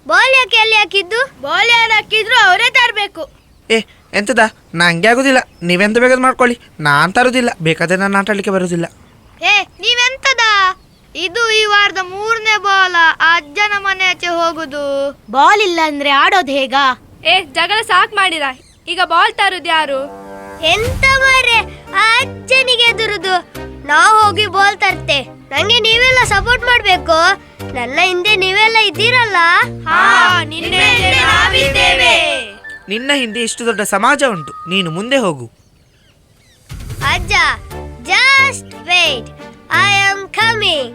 Ball ಯಾಕೆ ಅಲ್ಲಿ ಹಾಕಿದ್ದು? ಬಾಲ್ ಯಾರು ಹಾಕಿದ್ರು ಅವರೇ ತರಬೇಕು. ಎಂತದ? ನಂಗೆ ಆಗುದಿಲ್ಲ, ನೀವೆಂತ ಬೇಕಾದ್ ಮಾಡ್ಕೊಳ್ಳಿ, ನಾನ್ ತರುದಿಲ್ಲ. ಬೇಕಾದ್ರೆ ನಾನು ಆಟ ಆಡ್ಲಿಕ್ಕೆ ಬರುದಿಲ್ಲ. ನೀವೆಂತದ? ಇದು ಈ ವಾರದ 3ನೇ ಬಾಲ್. ಅಜ್ಜನ ಮನೆ ಆಚೆ ಹೋಗುದು. ಬಾಲ್ ಇಲ್ಲ ಅಂದ್ರೆ ಆಡೋದು ಹೇಗ? ಜಗಳ ಸಾಕ್ ಮಾಡಿದ, ಈಗ ಬಾಲ್ ತರುದು ಯಾರು? ಎಂತ ಮಾರೆ, ಅಜ್ಜನಿಗೆ ಎದುರುದು. ನಾವು ಹೋಗಿ ಬಾಲ್ ತರ್ತೆ. ನಂಗೆ ನೀವೆಲ್ಲ ಸಪೋರ್ಟ್ ಮಾಡ್ಬೇಕು. ನನ್ನ ಹಿಂದೆ ನೀವೆಲ್ಲ ಇದ್ದೀರಲ್ಲ. ನಿನ್ನ ಹಿಂದೆ ಇಷ್ಟು ದೊಡ್ಡ ಸಮಾಜ ಉಂಟು, ನೀನು ಮುಂದೆ ಹೋಗು. ಅಜ್ಜ, just wait, I am coming.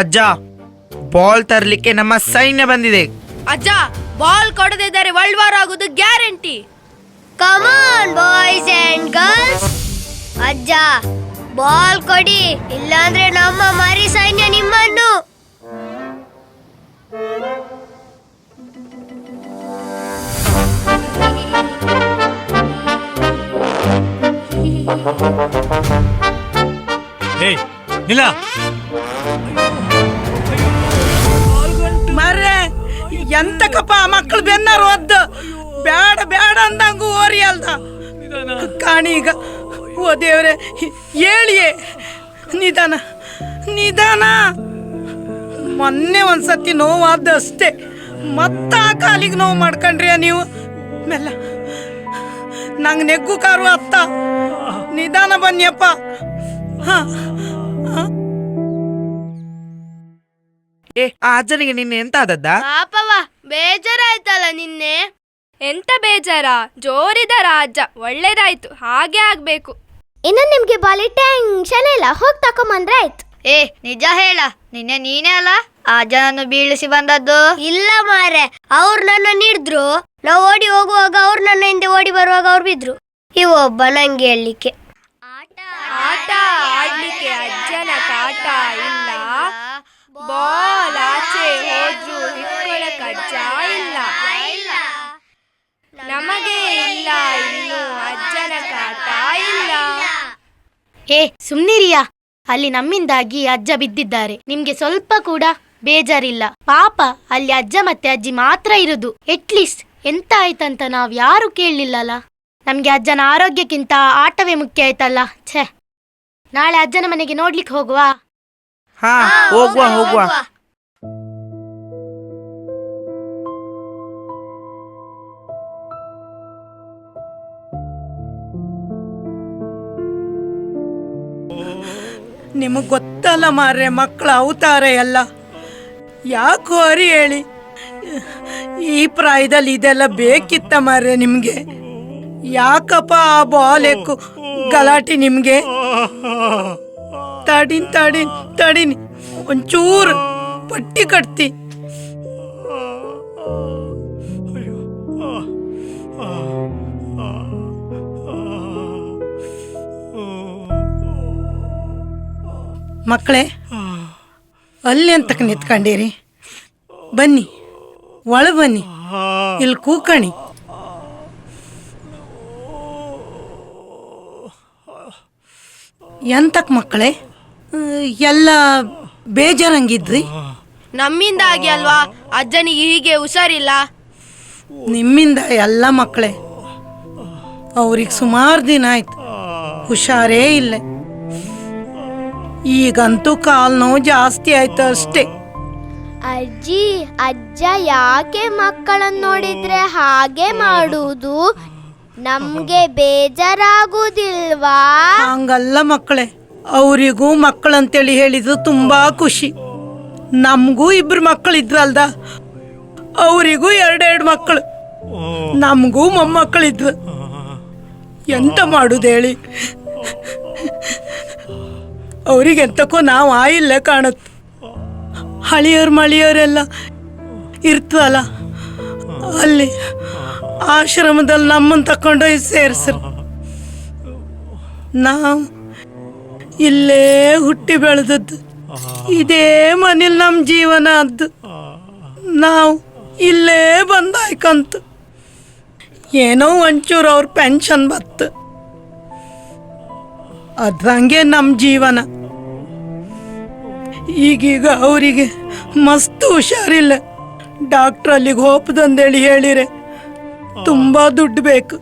ಅಜ್ಜ, ಬಾಲ್ ತರ್ಲಿಕ್ಕೆ ನಮ್ಮ ಸೈನ್ಯ ಬಂದಿದೆ. ಅಜ್ಜ, ಬಾಲ್ ಕೊಡದಿದ್ದರೆ ವರ್ಲ್ಡ್ ವಾರ್ ಆಗುದು guarantee. Come on boys and girls. ಅಜ್ಜ, ಬಾಲ್ ಕೊಡಿ, ಇಲ್ಲಾಂದ್ರೆ ನಮ್ಮ ಮರಿ ಸೈನ್ಯ ನಿಮ್ಮನ್ನು. ನಿಲ್ಲ ಮರ್ರೆ, ಎಂತಕಪ್ಪ ಮಕ್ಕಳು ಬೆನ್ನಾರು ಒದ್ದು ಬೇಡ ಬೇಡ ಅಂದಂಗು ಓರಿ ಅಲ್ದ ಕಾಣಿ. ಈಗ ಓ ದೇವ್ರೆ, ಹೇಳಿಯೇ ನಿಧಾನ ನಿಧಾನ. ಮೊನ್ನೆ ಒಂದ್ಸತಿ ನೋವಾದ ಅಷ್ಟೇ, ಮತ್ತ ಕಾಲಿಗೆ ನೋವು ಮಾಡ್ಕೊಂಡ್ರಿ ನೀವು. ಮೆಲ್ಲ, ನಂಗೆ ನೆಗ್ಗು ಕಾರು ಅತ್ತ. ನಿಧಾನ ಬನ್ನಿಯಪ್ಪ. ಹಾ, ಆ ಅಜ್ಜನಿಗೆ ನಿನ್ನೆ ಎಂತ ಆದದ್ದ? ಪಾಪವ, ಬೇಜಾರಾಯ್ತಲ್ಲ ನಿನ್ನೆ. ಎಂತ ಬೇಜಾರ? ಜೋರಿದಾರ ಅಜ್ಜ, ಒಳ್ಳೇದಾಯ್ತು, ಹಾಗೆ ಆಗ್ಬೇಕು. ಇನ್ನು ನಿಮ್ಗೆ ಬಾಲಿ ಟೆನ್ಷನ್ ಇಲ್ಲ, ಹೋಗಿ ತಕೊಂಬಂದ್ರೆ ಆಯ್ತು. ನಿಜ ಹೇಳ, ನಿನ್ನೆ ನೀನೇ ಅಲ್ಲ ಆ ಅಜ್ಜನನ್ನು ಬೀಳಿಸಿ ಬಂದದ್ದು? ಇಲ್ಲ ಮಾರೆ, ಅವ್ರು ನನ್ನ ನೀಡಿದ್ರು. ನಾವು ಓಡಿ ಹೋಗುವಾಗ ಅವ್ರು ನನ್ನ ಹಿಂದೆ ಓಡಿ ಬರುವಾಗ ಅವ್ರು ಬಿದ್ರು. ಇವೊಬ್ಬ ನಂಗೆ ಹೇಳಲಿಕ್ಕೆ. ಆಟ ಆಡ್ಲಿಕ್ಕೆ ಅಜ್ಜನ ಕಾಟ ಇಲ್ಲ, ಬಾಲ್ ಆಚೆ ಹೋದ್ರು ಹಿಡ್ಕೊಳ ಕಜ್ಜ ಇಲ್ಲ. ನಮಗೆ ಇಲ್ಲ ಇನ್ನು ಅಜ್ಜನ ಕಾಟ ಇಲ್ಲ. ಏ ಸುಮ್ನಿರಿಯಾ, ಅಲ್ಲಿ ನಮ್ಮಿಂದಾಗಿ ಅಜ್ಜ ಬಿದ್ದಿದ್ದಾರೆ. ನಿಮ್ಗೆ ಸ್ವಲ್ಪ ಕೂಡ ಬೇಜಾರಿಲ್ಲ? ಪಾಪ ಅಲ್ಲಿ ಅಜ್ಜ ಮತ್ತೆ ಅಜ್ಜಿ ಮಾತ್ರ ಇರುದು. ಎಟ್ಲೀಸ್ಟ್ ಎಂತ ಆಯ್ತಂತ ನಾವ್ ಯಾರು ಕೇಳಲಿಲ್ಲಲ್ಲ. ನಮ್ಗೆ ಅಜ್ಜನ ಆರೋಗ್ಯಕ್ಕಿಂತ ಆಟವೇ ಮುಖ್ಯ ಆಯ್ತಲ್ಲ. ಛೆ, ನಾಳೆ ಅಜ್ಜನ ಮನೆಗೆ ನೋಡ್ಲಿಕ್ಕೆ ಹೋಗುವಾ? ಹಾ, ಹೋಗುವ ಹೋಗುವ. ನಿಮಗೆ ಗೊತ್ತಲ್ಲ ಮಾರ್ರೆ, ಮಕ್ಕಳ ಅವತಾರ ಎಲ್ಲ. ಯಾಕೋ ಅರಿ ಹೇಳಿ, ಈ ಪ್ರಾಯದಲ್ಲಿ ಇದೆಲ್ಲ ಬೇಕಿತ್ತ ಮಾರ್ರೆ ನಿಮಗೆ? ಯಾಕಪ್ಪ ಆ ಬಾಲ್ ಎಕ್ಕು ಗಲಾಟೆ ನಿಮಗೆ? ತಡೀನಿ ಒಂಚೂರು ಪಟ್ಟಿ ಕಟ್ತಿ. ಮಕ್ಕಳೇ, ಅಲ್ಲಿ ಅಂತಕ್ಕೆ ನಿಂತ್ಕೊಂಡಿರಿ. ಬನ್ನಿ, ಒಳ ಬನ್ನಿ, ಇಲ್ಲಿ ಕೂಕಣಿ. ಎಂತಕ್ ಮಕ್ಕಳೇ ಎಲ್ಲ ಬೇಜಾರಂಗಿದ್ರಿ? ನಮ್ಮಿಂದಾಗಿ ಅಲ್ವಾ ಅಜ್ಜನಿಗೆ ಹೀಗೆ ಹುಷಾರಿಲ್ಲ. ನಿಮ್ಮಿಂದ ಎಲ್ಲ ಮಕ್ಕಳೇ. ಅವ್ರಿಗೆ ಸುಮಾರು ದಿನ ಆಯ್ತು, ಹುಷಾರೇ ಇಲ್ಲ. ಈಗಂತೂ ಕಾಲು ನೋವು ಜಾಸ್ತಿ ಆಯ್ತು ಅಷ್ಟೇ. ಅಜ್ಜಿ, ಅಜ್ಜ ಯಾಕೆ ಮಕ್ಕಳನ್ನ ನೋಡಿದ್ರೆ ಹಾಗೆ ಮಾಡುವುದು? ನಮ್ಗೆ ಬೇಜಾರಾಗುದಿಲ್ವಾ? ಹಂಗಲ್ಲ ಮಕ್ಕಳೇ, ಅವರಿಗೂ ಮಕ್ಕಳಂತೇಳಿ ಹೇಳಿದ್ರು ತುಂಬಾ ಖುಷಿ. ನಮಗೂ 2 ಮಕ್ಕಳಿದ್ರಲ್ದ, ಅವರಿಗೂ 2 ಮಕ್ಕಳು, ನಮಗೂ ಮೊಮ್ಮಕ್ಕಳಿದ್ವು. ಎಂತ ಮಾಡುದು ಹೇಳಿ? ಅವ್ರಿಗೆಂತಕ್ಕೋ ನಾವು ಆಯಿಲ್ಲ ಕಾಣುತ್ತೆ. ಹಳಿಯರು ಮಳಿಯವರೆಲ್ಲ ಇರ್ತವಲ್ಲ, ಅಲ್ಲಿ ಆಶ್ರಮದಲ್ಲಿ ನಮ್ಮನ್ನು ತಕೊಂಡೋಗಿ ಸೇರಿಸ್ರು. ನಾವು ಇಲ್ಲೇ ಹುಟ್ಟಿ ಬೆಳೆದದ್ದು, ಇದೇ ಮನೇಲಿ ನಮ್ಮ ಜೀವನ ಅದ್ದು. ನಾವು ಇಲ್ಲೇ ಬಂದಾಯ್ಕಂತು ಏನೋ ಒಂಚೂರು ಅವ್ರ ಪೆನ್ಷನ್ ಬತ್ತು, ಅದಂಗೆ ನಮ್ಮ ಜೀವನ. ಈಗೀಗ ಅವರಿಗೆ ಮಸ್ತ್ ಹುಷಾರಿಲ್ಲ. ಡಾಕ್ಟ್ರ್ ಅಲ್ಲಿಗೆ ಹೋಗ್ದಂದೇಳಿ ಹೇಳಿರೆ ತುಂಬ ದುಡ್ಡು ಬೇಕು.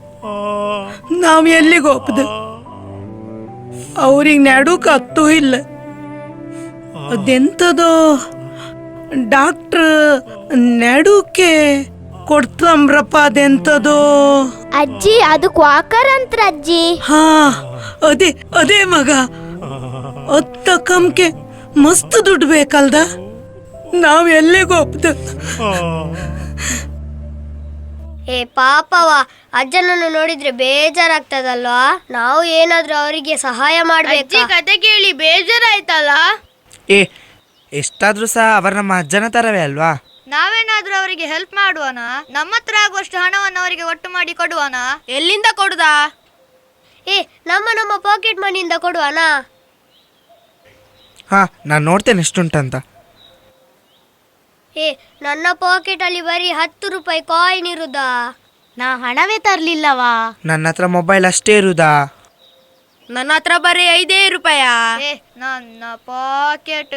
ನಾವು ಎಲ್ಲಿಗೆ ಹೋಗ್ದು? ಅವ್ರಿಗೆ ನಡುಕತ್ತೂ ಇಲ್ಲ. ಅದೆಂಥದೋ ಡಾಕ್ಟ್ರ್ ನಡುಕೆ ಕೊಡ್ತಂಬ್ರಪ್ಪ, ಅದೆಂಥದೋ. ಅಜ್ಜಿ, ಅದು ಕ್ವಾಕರ್ ಅಂತ ಅಜ್ಜಿ. ಹಾ, ಅದೇ ಮಗ. ಅತ್ತ ಕಮ್ಕೆ ಮಸ್ತ್ ದುಡ್ಡು ಬೇಕಲ್ದ? ನಾವ್ ಎಲ್ಲಿಗೆ ಹೋಗ್ದು? ಏ ಪಾಪವ, ಅಜ್ಜನನ್ನು ನೋಡಿದ್ರೆ ಬೇಜಾರಾಗ್ತದಲ್ವಾ? ನಾವು ಏನಾದ್ರೂ ಅವರಿಗೆ ಸಹಾಯ ಮಾಡ್ಬೇಕು. ಕತೆ ಕೇಳಿ ಬೇಜಾರಾಯ್ತಲ್ಲ. ಏ, ಎಷ್ಟಾದ್ರೂ ಸಹ ಅವರು ನಮ್ಮ ಅಜ್ಜನ ತರವೇ ಅಲ್ವಾ? ನಾವೇನಾದ್ರೂ ಅವರಿಗೆ ಹೆಲ್ಪ್ ಮಾಡುವನ? ನಮ್ಮ ಹತ್ರ ಆಗುವಷ್ಟು ಹಣವನ್ನು ಅವರಿಗೆ ಒಟ್ಟು ಮಾಡಿ ಕೊಡುವನ? ಎಲ್ಲಿಂದ ಕೊಡುದಾ? ಏ, ನಮ್ಮ ಪಾಕೆಟ್ ಮನಿಯಿಂದ ಕೊಡುವನಾ? ಹಾ, ನಾನು ನೋಡ್ತೇನೆ ಎಷ್ಟುಂಟಂತ. ಏ, ನನ್ನ ಪಾಕೆಟ್ ಅಲ್ಲಿ ಬರೀ 10 ರೂಪಾಯಿ ಕಾಯಿನ್ ಇರುದಾ? ನಾ ಹಣವೇ ತರ್ಲಿಲ್ಲವಾ? ನನ್ನ ಹತ್ರ ಮೊಬೈಲ್ ಅಷ್ಟೇ ಇರುದಾ? ನನ್ನ ಹತ್ರ ಬರೀ 5 ರೂಪಾಯ. ನನ್ನ ಪಾಕೆಟ್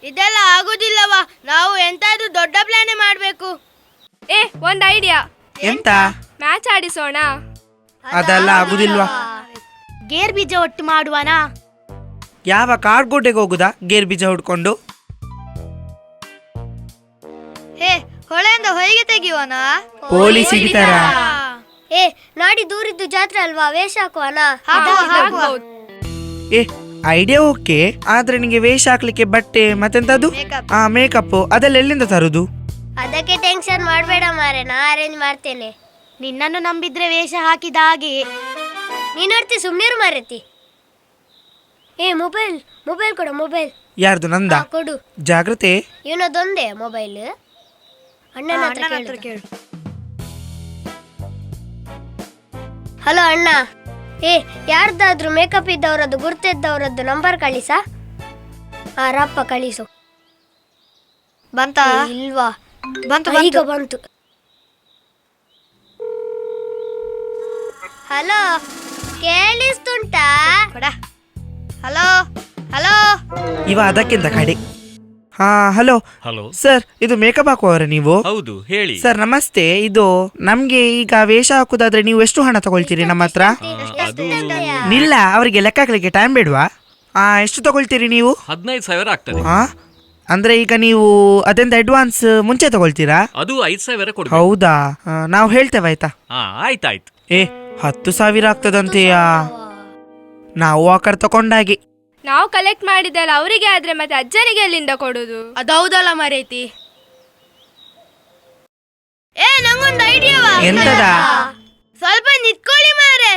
ಇದೆಲ್ಲ ಆಗುದಿಲ್ಲವಾ? ನಾವು ಎಂತಾದ್ರೂ ದೊಡ್ಡ ಪ್ಲಾನ್ ಮಾಡ್ಬೇಕು. ಒಂದ್ ಐಡಿಯಾ. ಎಂತ? ಮ್ಯಾಚ್ ಆಡಿಸೋಣ. ಅದೆಲ್ಲ ಆಗುದಿಲ್ವಾ? ಗೇರ್ ಬೀಜ ಒಟ್ಟು ಮಾಡುವನಾ? ಯಾವ ಕಾಡ್ಗೋಟೆಗೆ ಹೋಗುದಾ ಗೇರ್ ಬೀಜ ಹುಡ್ಕೊಂಡು? ಹೊಳೆಯಿಂದ ಹೊಯ್ಗೆ ತೆಗಿಯೋಣ. ಪೊಲೀಸ್ ಹಿಡಿತಾರ? ಏ, ನಾಡಿ ದೂರಿದ್ದು ಜಾತ್ರೆ ಅಲ್ವಾ, ವೇಷ ಹಾಕುವನಾ? ಏ, ಐಡಿಯಾ ಓಕೆ, ಆದ್ರೆ ನಿಂಗೆ ವೇಷ ಹಾಕ್ಲಿಕ್ಕೆ ಬಟ್ಟೆ ಮತ್ತೆಂತದು ಮೇಕಪ್ ಅದೆಲ್ಲ ಎಲ್ಲಿಂದ ತರುದು? ಅದಕ್ಕೆ ಟೆನ್ಷನ್ ಮಾಡಬೇಡ ಮಾರೆ, ನಾ ಅರೇಂಜ್ ಮಾಡ್ತೇನೆ. ನಿನ್ನನ್ನು ನಂಬಿದ್ರೆ ವೇಷ ಹಾಕಿದ ಹಾಗೆ. ನೀನ್ ನೋಡ್ತಿ, ಸುಮ್ನಿರು ಮಾರೈತಿ. ಏ, ಮೊಬೈಲ್ ಕೊಡು. ಮೊಬೈಲ್ ಯಾರ್ದು? ನಂದ? ಕೊಡು. ಜಾಗ್ರತೆ. ಇವನದೊಂದೇ ಮೊಬೈಲ್. ಅಣ್ಣನ ಹತ್ರ ಕೇಳು. ಹಲೋ ಅಣ್ಣ, ಯಾರ್ದಾದ್ರೂ ಮೇಕಪ್ ಇದ್ದವರದ್ದು ಗುರ್ತಿದ್ದವರದ್ದು ನಂಬರ್ ಕಳಿಸ. ರಪ್ಪ ಕಳಿಸು. ಬಂತ? ಇಲ್ವಾ? ಬಂತು ಈಗ ಬಂತು. ಹಲೋ, ಕೇಳಿಸ್ತುಂಟಾ? Hello hello. ಇವ ಅದಕ್ಕಿಂತ ಕಡೆ. ಹಾ ಹಲೋ ಹಲೋ ಸರ್, ಇದು ಮೇಕಪ್ ಹಾಕುವವರ ನೀವು? ಹೌದು, ಹೇಳಿ. ಸರ್ ನಮಸ್ತೆ. ಇದು ನಮ್ಗೆ ಈಗ ವೇಷ ಹಾಕುದಾದ್ರೆ ನೀವು ಎಷ್ಟು ಹಣ ತಗೊಳ್ತೀರಿ ನಮ್ಮ ಹತ್ರ? ಅದು ನಿಲ್ಲ, ಅವರಿಗೆ ಲೆಕ್ಕ ಹಾಕ್ಲಿಕ್ಕೆ ಟೈಮ್ ಬೇಡ್ವಾ? ಎಷ್ಟು ತಗೊಳ್ತೀರಿ ನೀವು? 15,000 ಆಗ್ತದೆ. ಹಾ ಅಂದ್ರೆ ಈಗ ನೀವು ಅದೆಂತ ಅಡ್ವಾನ್ಸ್ ಮುಂಚೆ ತಗೊಳ್ತೀರಾ? ಅದು 5,000 ಕೊಡ್ಬೇಕು. ಹೌದಾ, ನಾವು ಹೇಳ್ತೇವೆ ಆಯ್ತಾ? ಆಯ್ತಾಯ್ತು. 10,000 ಆಗ್ತದಂತೆಯಾ? ನಾವು ವಾಕರ್ ತಕೊಂಡಾಗಿ. ನಾವು ಕಲೆಕ್ಟ್ ಮಾಡಿದ್ದಲ್ಲ ಅವರಿಗೆ ಆದ್ರೆ ಮತ್ತೆ ಅಜ್ಜನಿಗೆ ಎಲ್ಲಿಂದ ಕೊಡುದು? ಅದೌದಲ್ಲ ಮರೇತಿ. ನಂಗೊಂದು ಐಡಿಯಾವಾ? ಎಂತದ? ಸ್ವಲ್ಪ ನಿತ್ಕೊಳ್ಳಿ ಮಾರೆ.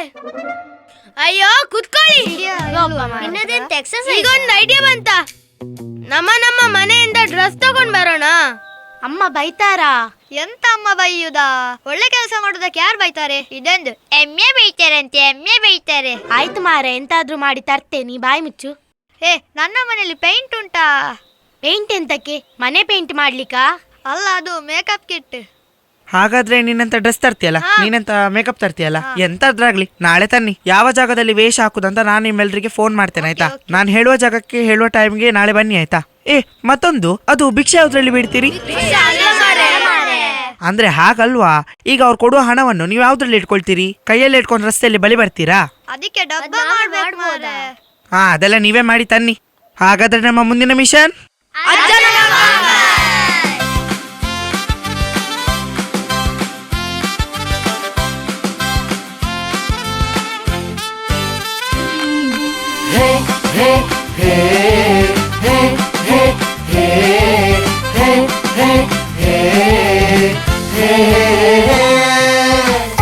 ಅಯ್ಯೋ ಕುತ್ಕೊಳ್ಳಿ. ಇನ್ನದೆಂತ ಎಕ್ಸರ್ಸೈಸ್? ಈಗೊಂದು ಐಡಿಯಾ ಬಂತ. ನಮ್ಮ ಮನೆಯಿಂದ ಡ್ರೆಸ್ ತಗೊಂಡ್ ಬರೋಣ. ಅಮ್ಮ ಬೈತಾರಾ? ಎಂತ ಅಮ್ಮ ಬೈಯುದಾ? ಒಳ್ಳೆ ಕೆಲಸ ಮಾಡೋದಕ್ಕೆ ಯಾರು ಬೈತಾರೆ? ಇದೊಂದು ಎಮ್ಮೆ ಬೈತಾರಂತೆ, ಎಮ್ಮೆ ಬೈತಾರೆ. ಆಯ್ತು ಮಾರೆ, ಎಂತಾದ್ರೂ ಮಾಡಿ ತರ್ತೇನೆ, ಬಾಯಿ ಮುಚ್ಚು. ನನ್ನ ಮನೇಲಿ ಪೇಂಟ್ ಉಂಟಾ? ಪೇಂಟ್ ಎಂತಕ್ಕೆ? ಮನೆ ಪೇಂಟ್ ಮಾಡ್ಲಿಕ್ಕ? ಅಲ್ಲ, ಅದು ಮೇಕಪ್ ಕಿಟ್. ಹಾಗಾದ್ರೆ ನೀನಂತ ಡ್ರೆಸ್ ತರ್ತೀಯಲ್ಲ, ನೀನಂತ ಮೇಕಪ್ ತರ್ತೀಯಲ್ಲ, ಎಂತಾದ್ರಾಗ್ಲಿ ನಾಳೆ ತನ್ನಿ. ಯಾವ ಜಾಗದಲ್ಲಿ ವೇಷ ಹಾಕುದಂತ ನಾನು ನಿಮ್ಮೆಲ್ಲರಿಗೆ ಫೋನ್ ಮಾಡ್ತೇನೆ ಆಯ್ತಾ? ನಾನು ಹೇಳುವ ಜಾಗಕ್ಕೆ ಹೇಳುವ ಟೈಮ್ಗೆ ನಾಳೆ ಬನ್ನಿ ಆಯ್ತಾ? ಮತ್ತೊಂದು, ಅದು ಭಿಕ್ಷೆ ಯಾವ್ದ್ರಲ್ಲಿ ಬಿಡ್ತೀರಿ? ಅಂದ್ರೆ ಹಾಗಲ್ವಾ, ಈಗ ಅವ್ರು ಕೊಡುವ ಹಣವನ್ನು ನೀವು ಯಾವ್ದ್ರಲ್ಲಿ ಇಟ್ಕೊಳ್ತೀರಿ? ಕೈಯಲ್ಲಿ ಇಟ್ಕೊಂಡು ರಸ್ತೆಯಲ್ಲಿ ಬಲಿ ಬರ್ತೀರಾ? ಅದಕ್ಕೆ ಡಬ್ಬ ಮಾಡ್ಬೋದಾ? ಅದೆಲ್ಲ ನೀವೇ ಮಾಡಿ ತನ್ನಿ. ಹಾಗಾದ್ರೆ ನಮ್ಮ ಮುಂದಿನ ಮಿಷನ್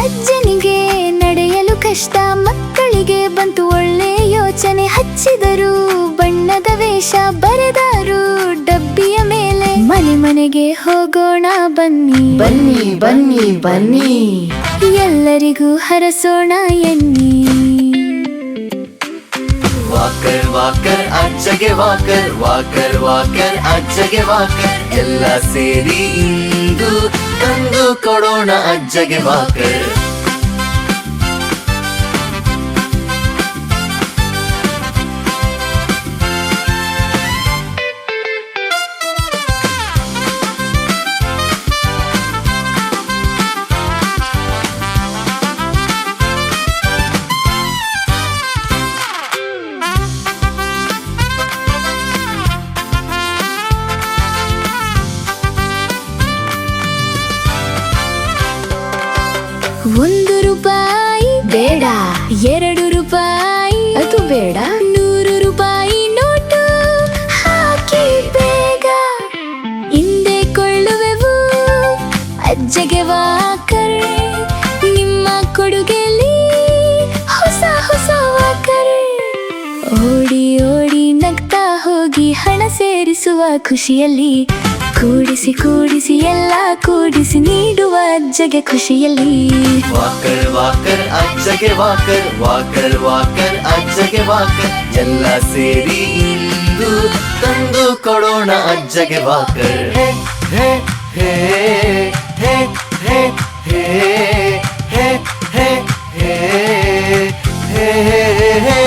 ಅಜ್ಜನಿಗೆ ನಡೆಯಲು ಕಷ್ಟ, ಮಕ್ಕಳಿಗೆ ಬಂತು ಒಳ್ಳೆ ಯೋಚನೆ. ಹಚ್ಚಿದರು ಬಣ್ಣದ ವೇಷ, ಬರೆದಾರು ಡಬ್ಬಿಯ ಮೇಲೆ. ಮನೆ ಮನೆಗೆ ಹೋಗೋಣ ಬನ್ನಿ, ಬನ್ನಿ ಬನ್ನಿ ಬನ್ನಿ, ಎಲ್ಲರಿಗೂ ಹರಸೋಣ ಎನ್ನಿ. ವಾಕರ್ ವಾಕರ್ ಅಜ್ಜಗೆ ವಾಕರ್, ವಾಕರ್ ವಾಕರ್ ಅಜ್ಜಗೆ ವಾಕರ್, ಎಲ್ಲ ಸೇರಿ ಇಂದು ತಂದು ಕೊಡೋಣ ಅಜ್ಜಗೆ ವಾಕರ್. ₹1 ಬೇಡ, ₹2 ಅದು ಬೇಡ, ₹100 ನೋಟು ಹಾಕಿ ಬೇಗ. ಹಿಂದೆ ಕೊಳ್ಳುವೆವು ಅಜ್ಜಗೆ ವಾಕರ್, ನಿಮ್ಮ ಕೊಡುಗೆಲಿ ಹೊಸ ಹೊಸ ವಾಕರ್. ಓಡಿ ಓಡಿ ನಗ್ತಾ ಹೋಗಿ ಹಣ ಸೇರಿಸುವ ಖುಷಿಯಲ್ಲಿ, ಕೂಡಿಸಿ ಕೂಡಿಸಿ ಎಲ್ಲ ಕೂಡಿಸಿ ನೀಡುವ ಅಜ್ಜಗೆ ಖುಷಿಯಲ್ಲಿ. ವಾಕರ್ ವಾಕರ್ ಅಜ್ಜಗೆ ವಾಕರ್, ವಾಕರ್ ವಾಕರ್ ಅಜ್ಜಗೆ ವಾಕರ್, ಎಲ್ಲ ಸೇರಿ ಇಂದು ತಂದು ಕೊಡೋಣ ಅಜ್ಜಗೆ ವಾಕರ್. ಹೇ ಹೇ ಹೇ ಹೇ ಹೇ ಹೇ ಹೇ ಹೇ ಹೇ ಹೇ.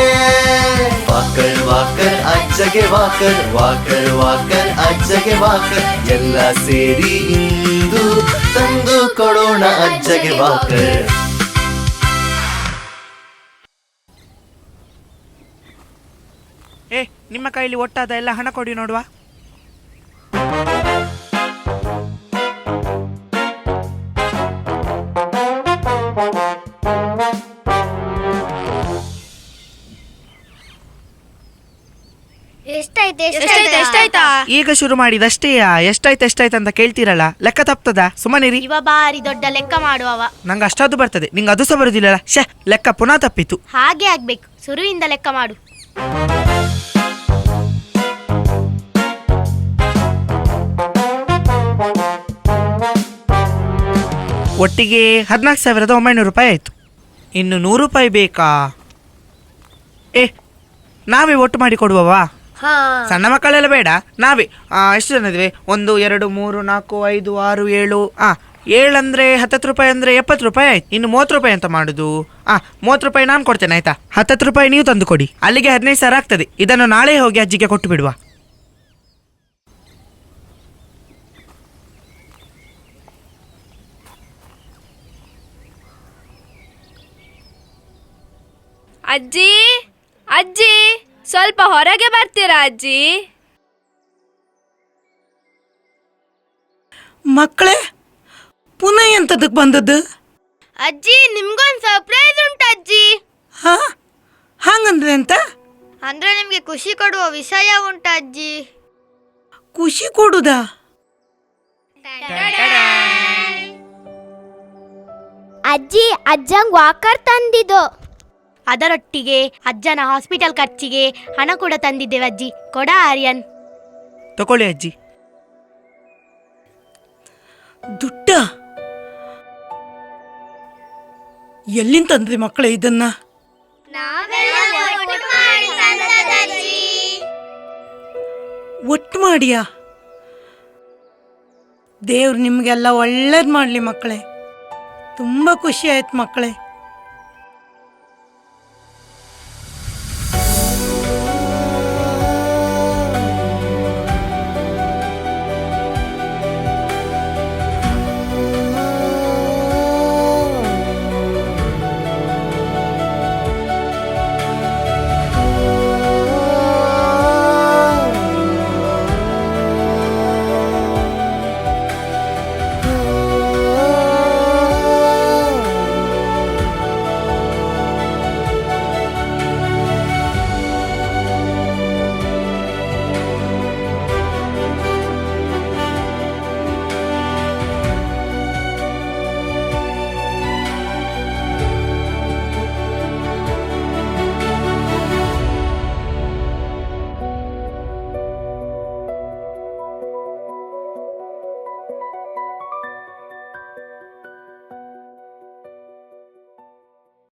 ವಾಕರ್ ವಾಕರ್ ಅಜ್ಜಗೆ ವಾಕರ್, ವಾಕರ್ ವಾಕರ್ ಅಜ್ಜಗೆ ವಾಕರ್, ಎಲ್ಲ ಸೇರಿ ಇಂದು ತಂದು ಕೊಡೋಣ ಅಜ್ಜಗೆ ವಾಕರ್. ನಿಮ್ಮ ಕೈಲಿ ಒಟ್ಟಾದ ಎಲ್ಲ ಹಣ ಕೊಡಿ ನೋಡುವ. ಎಷ್ಟಾಯ್ತಾ? ಈಗ ಶುರು ಮಾಡಿದಷ್ಟೇಯಾ? ಎಷ್ಟಾಯ್ತು ಅಂತ ಕೇಳ್ತೀರಲ್ಲ, ಲೆಕ್ಕ ತಪ್ತದ? ಸುಮ್ಮನಿರಿ. ಇವ ಬಾರಿ ದೊಡ್ಡ ಲೆಕ್ಕ ಮಾಡುವವ. ನಂಗೆ ಅಷ್ಟಾದ್ದು ಬರ್ತದೆ, ನಿಂಗೆ ಅದು ಸಹ ಬರುದಿಲ್ಲಲ್ಲ. ಲೆಕ್ಕ ಪುನಃ ತಪ್ಪಿತು. ಹಾಗೆ ಆಗ್ಬೇಕು, ಶುರುವಿಂದ ಲೆಕ್ಕ ಮಾಡು. ಒಟ್ಟಿಗೆ 14,900 ರೂಪಾಯಿ ಆಯ್ತು. ಇನ್ನು 100 ರೂಪಾಯಿ ಬೇಕಾ? ನಾವೇ ಒಟ್ಟು ಮಾಡಿ ಕೊಡುವವಾ? ಸಣ್ಣ ಮಕ್ಕಳೆಲ್ಲ ಬೇಡ, ನಾವೇ. ಎಷ್ಟು ಜನ ಇದ್ವಿ? 1 2 3 4 5 6 7. 7 ಅಂದ್ರೆ 10 ರೂಪಾಯಿ ಅಂದ್ರೆ 70 ರೂಪಾಯಿ ಆಯ್ತು. ಇನ್ನು 30 ರೂಪಾಯಿ ಅಂತ ಮಾಡುದು? 30 ರೂಪಾಯಿ ನಾನು ಕೊಡ್ತೇನೆ ಆಯ್ತಾ? 10 ರೂಪಾಯಿ ನೀವು ತಂದು ಕೊಡಿ. ಅಲ್ಲಿಗೆ 15,000 ಆಗ್ತದೆ. ಇದನ್ನು ನಾಳೆ ಹೋಗಿ ಅಜ್ಜಿಗೆ ಕೊಟ್ಟು ಬಿಡುವ. ಅಜ್ಜಿ ಅಜ್ಜಿ, ಸ್ವಲ್ಪ ಹೊರಗೆ ಬರ್ತೀರಾ ಅಜ್ಜಿ? ಮಕ್ಕಳೇ, ಪುನಃ ಎಂತದಕ್ಕೆ ಬಂದದ್ದು? ಅಜ್ಜಿ, ನಿಮ್ಗೊಂದು ಸರ್ಪ್ರೈಸ್ ಉಂಟು ಅಜ್ಜಿ. ಹಾ, ಹಂಗಂದ್ರೆ ಎಂತ? ಅಂದ್ರೆ ನಿಮ್ಗೆ ಖುಷಿ ಕೊಡುವ ವಿಷಯ ಉಂಟು ಅಜ್ಜಿ. ಖುಷಿ ಕೊಡುದಾ? ಅಜ್ಜಿ, ಅಜ್ಜಂಗ್ ವಾಕರ್ ತಂದಿದ್ದು. ಅದರೊಟ್ಟಿಗೆ ಅಜ್ಜನ ಹಾಸ್ಪಿಟಲ್ ಖರ್ಚಿಗೆ ಹಣ ಕೂಡ ತಂದಿದ್ದೇವೆ ಅಜ್ಜಿ. ಕೊಡ ಆರ್ಯನ್. ತಕೊಳ್ಳಿ ಅಜ್ಜಿ. ದುಡ್ಡ ಎಲ್ಲಿಂದ ತಂದ್ರಿ ಮಕ್ಕಳೇ ಇದನ್ನ? ಒಟ್ಟು ಮಾಡಿಯಾ? ದೇವ್ರು ನಿಮಗೆಲ್ಲ ಒಳ್ಳೇದು ಮಾಡಲಿ ಮಕ್ಕಳೇ. ತುಂಬ ಖುಷಿ ಆಯ್ತು ಮಕ್ಕಳೇ.